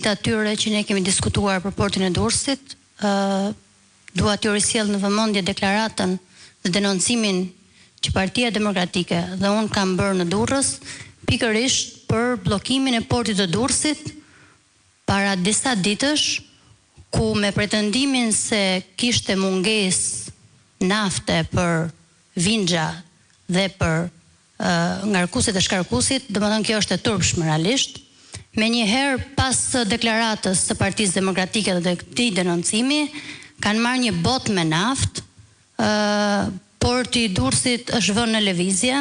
Të atyre që ne kemi diskutuar për portin e Durrësit, dua t'ju risjell në vëmendje deklaratën dhe denoncimin që Partia Demokratike dhe unë kam bërë në Durrës, pikërisht për bllokimin e portit të Durrësit para disa ditësh, ku me pretendimin se kishte mungesë nafte për Vingja dhe për ngarkuesit e shkarkuesit, domethënë kjo është e turpshme realisht. Menjëherë pas deklaratës së Partisë Demokratike dhe këtij denoncimi, kanë marrë një botë me naftë, porti i Durrësit është vënë në lëvizje,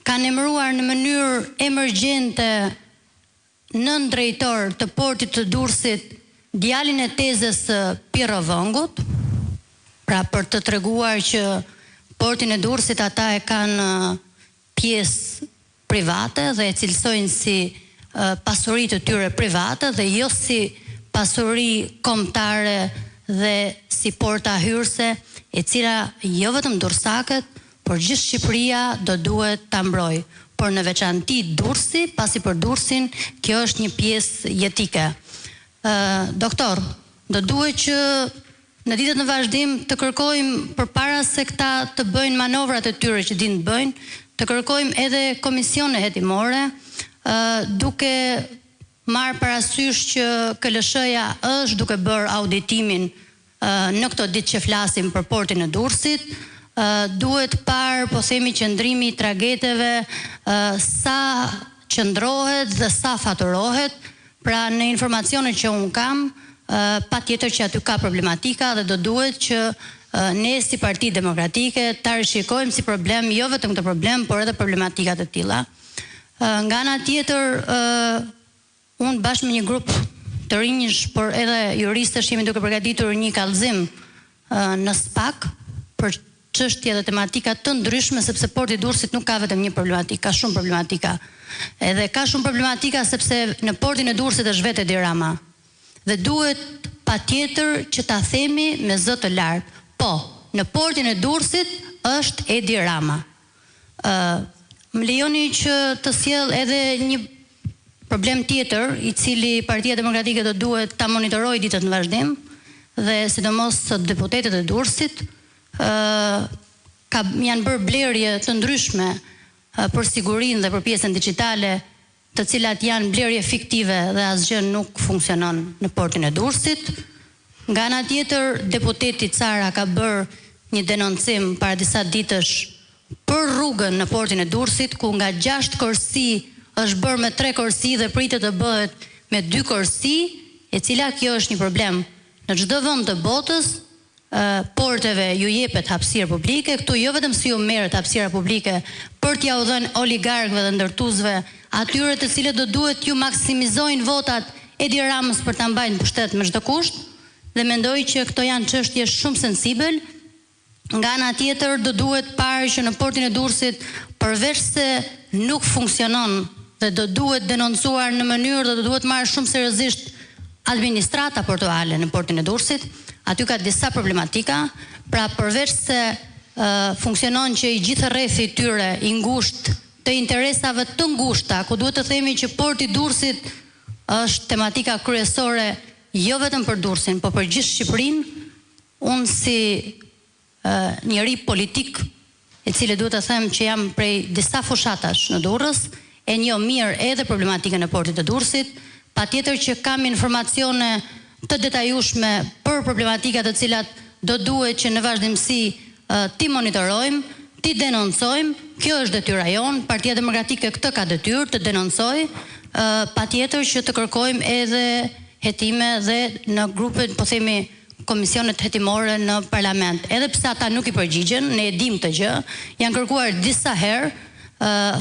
kanë emëruar në mënyrë emergjente nën drejtor të portit të Durrësit djalin e tezës së Pirro Vëngut, pra për të treguar që portin e Durrësit ata e kanë pjesë private dhe e cilësojnë si pasuri të tyre private dhe jo si pasuri kombëtare dhe si porta hyrëse, e cila jo vetëm durrësakët, por gjithë Shqipëria do duhet ta mbrojë. Por në veçanti Durrësi, pasi për Durrësin kjo është një pjesë jetike. Doktor, do duhet që në ditët në vazhdim të kërkojmë përpara se këta të bëjnë manovrat e tyre që dinë të bëjnë, të kërkojmë edhe komisione hetimore, duke marrë parasysh që KLSH-ja është duke bërë auditimin në këto ditë që flasim për portin e Durrësit. Duhet parë, po themi, qëndrimi i trageteve, sa qëndrohet dhe sa faturohet. Pra në informacionet që unë kam, patjetër që aty ka problematika dhe do duhet që ne si Parti Demokratike ta rishikojmë si problem jo vetëm këtë problem, por edhe problematikat e tilla. Nga ana tjetër, unë bashkë me një grup të rinjish, por edhe juristësh jemi duke përgatitur një kallëzim në SPAK për çështje dhe tematika të ndryshme, sepse porti i Durrësit nuk ka vetëm një problematikë, ka shumë problematika. Edhe ka shumë problematika sepse në portin e Durrësit është vetë Edi Rama. Dhe duhet patjetër që ta themi me zë të lartë. Po, në portin e Durrësit është Edi Rama. Më lejoni që të sjell edhe një problem tjetër, i cili Partia Demokratike do duhet ta monitorojë ditët në vazhdim, dhe sidomos deputetët e Durrësit janë bërë blerje të ndryshme për sigurinë dhe për pjesën digjitale, të cilat janë blerje fiktive dhe asgjë nuk funksionon në portin e Durrësit. Nga ana tjetër, deputeti Cara ka bërë një denoncim para disa ditësh për rrugën në portin e Durrësit, ku nga 6 korsi është bërë me 3 korsi dhe pritet të bëhet me 2 korsi, e cila kjo është një problem. Në çdo vend të botës, porteve ju jepet hapësirë publike, këtu jo vetëm si ju merret hapësira publike për t'ja u dhënë oligarkëve dhe ndërtuesve, atyre të cilët do duhet ju maksimizojnë votat Edi Ramës për ta mbajtur pushtet me çdo kusht, dhe mendoj që këto janë çështje shumë sensibël. Nga ana tjetër, do duhet parë që në portin e Durrësit, përveç se nuk funksionon dhe do duhet denoncuar në mënyrë dhe do duhet marrë shumë seriozisht administrata portuale në portin e Durrësit, aty ka disa problematika, pra përveç se funksionon që i gjithë rrethi i tyre i ngushtë të interesave të ngushta, ku duhet të themi që porti i Durrësit është tematika kryesore jo vetëm për Durrësin, por për gjithë Shqipërinë. Unë si njeri politik, e cili duhet të them që jam prej disa fushatash në Durrës, e njoh mirë edhe problematikën e portit të Durrësit, patjetër që kam informacione të detajueshme për problematikat të cilat do duhet që në vazhdimsi ti monitorojmë, ti denoncojmë. Kjo është detyra jonë, Partia Demokratike këtë ka detyrë të denoncojë, patjetër që të kërkojmë edhe hetime dhe në grupet, po themi, komisionet hetimore në parlament. Edhe pse ata nuk i përgjigjen, ne e dim këtë gjë, janë kërkuar disa herë.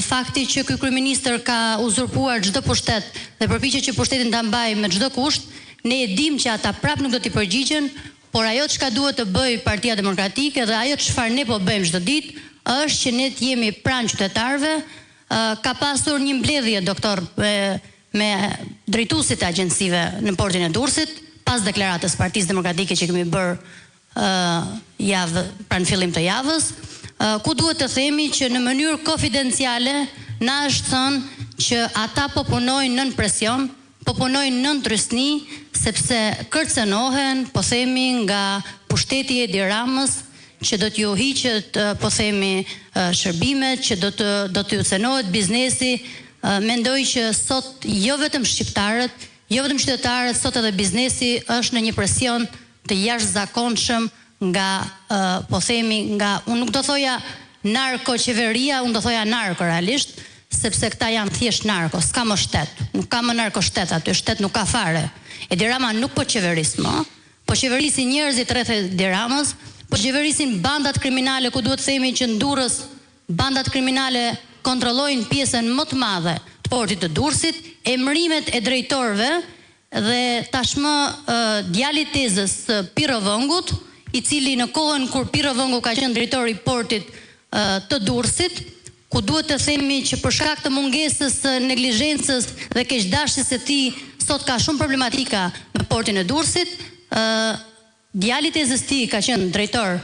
Fakti që ky kryeministër ka uzurpuar çdo pushtet dhe përpiqet që pushtetin ta mbajë me çdo kusht, ne e dim që ata prap nuk do t'i përgjigjen, por ajo çka duhet të bëjë Partia Demokratike dhe ajo çfarë ne po bëjmë çdo ditë është që ne të jemi pranë qytetarëve. Ka pasur një mbledhje, doktor, me drejtuesit e agjencive në portin e Durrësit, pas deklaratës Partisë Demokratike që kemi bërë pranë fillim të javës, ku duhet të themi që në mënyrë konfidenciale na është thënë që ata po punojnë nën presion, po punojnë nën trysni, sepse kërcënohen, po themi, nga pushteti i Edi Ramës, që do t'ju hiqet, po themi, shërbimet, që do t'ju cenohet biznesi. Mendoj që sot jo vetëm shqiptarët, jo vetëm qytetarët, sot edhe biznesi është në një presion të jashtëzakonshëm nga, po themi, nga, unë nuk do thoja narko-qeveria, unë do thoja narko realisht, sepse këta janë thjesht narko, s'ka më shtet, nuk ka më narko shtet aty, shtet nuk ka fare. Edi Rama nuk po qeveris më, po qeverisin njerëzit rreth Edi Ramës, po qeverisin bandat kriminale, ku duhet themi që në Durrës bandat kriminale kontrollojnë pjesën më të madhe të portit të Durrësit, emërimet e drejtorëve dhe tashmë djali Tezës Pirovëngut, i cili në kohën kur Pirovëngu ka qenë drejtori i portit të Durrësit, ku duhet të themi që për shkak të mungesës, neglizhencës dhe keqdashjes së tij, sot ka shumë problematika në portin e Durrësit. Djali i Tezës tij ka qenë drejtor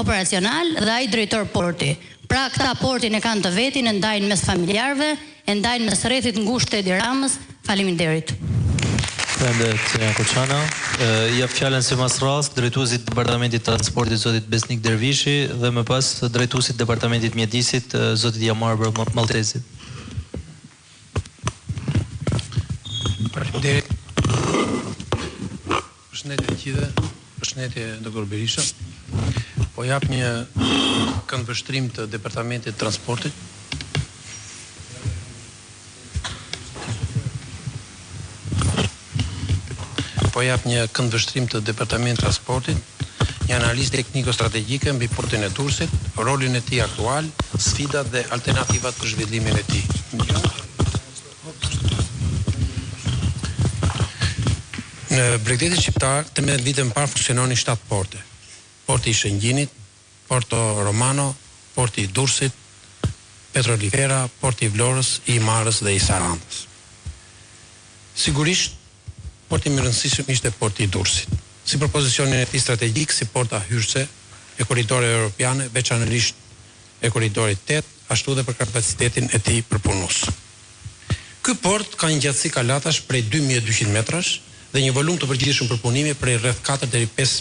operacional dhe ai drejtor porti. Pra këta portin e kanë të vetin, e ndajnë mes familjarëve, e ndajnë mes rrethit ngushtë të Edi Ramës. Faleminderit. Faleminderit Koçana. Jap fjalën sipas rast drejtuesit Departamentit Transportit zotit Besnik Dervishi dhe më pas drejtuesit Departamentit Mjedisit zotit Jamar Maltezi. Faleminderit. Përshëndetje të gjithëve, përshëndetje doktor Berisha. Po jap një këndvështrim të Departamentit Transportit. Po jap një këndvështrim të Departamentit Transportit, një analizë tekniko-strategjike mbi portin e Durrësit, rolin e tij aktual, sfidat dhe alternativat për zhvillimin e tij. Në Bregdetin shqiptar, 13 vite më parë funksiononin 7 porte. Porti i Shëngjinit, Porto Romano, porti i Durrësit, Petrolifera, porti i Vlorës, i Marës dhe i Sarandës. Sigurisht, porti më rëndësishëm ishte porti i Durrësit. Si për pozicionin e tij strategjik si porta hyrëse e korridoreve europiane, veçanërisht e korridorit 8, ashtu dhe për kapacitetin e tij përpunues. Ky port ka një gjatësi kalatash prej 2200 metrash dhe një volum të përgjithshëm përpunimi prej rreth 4 deri 5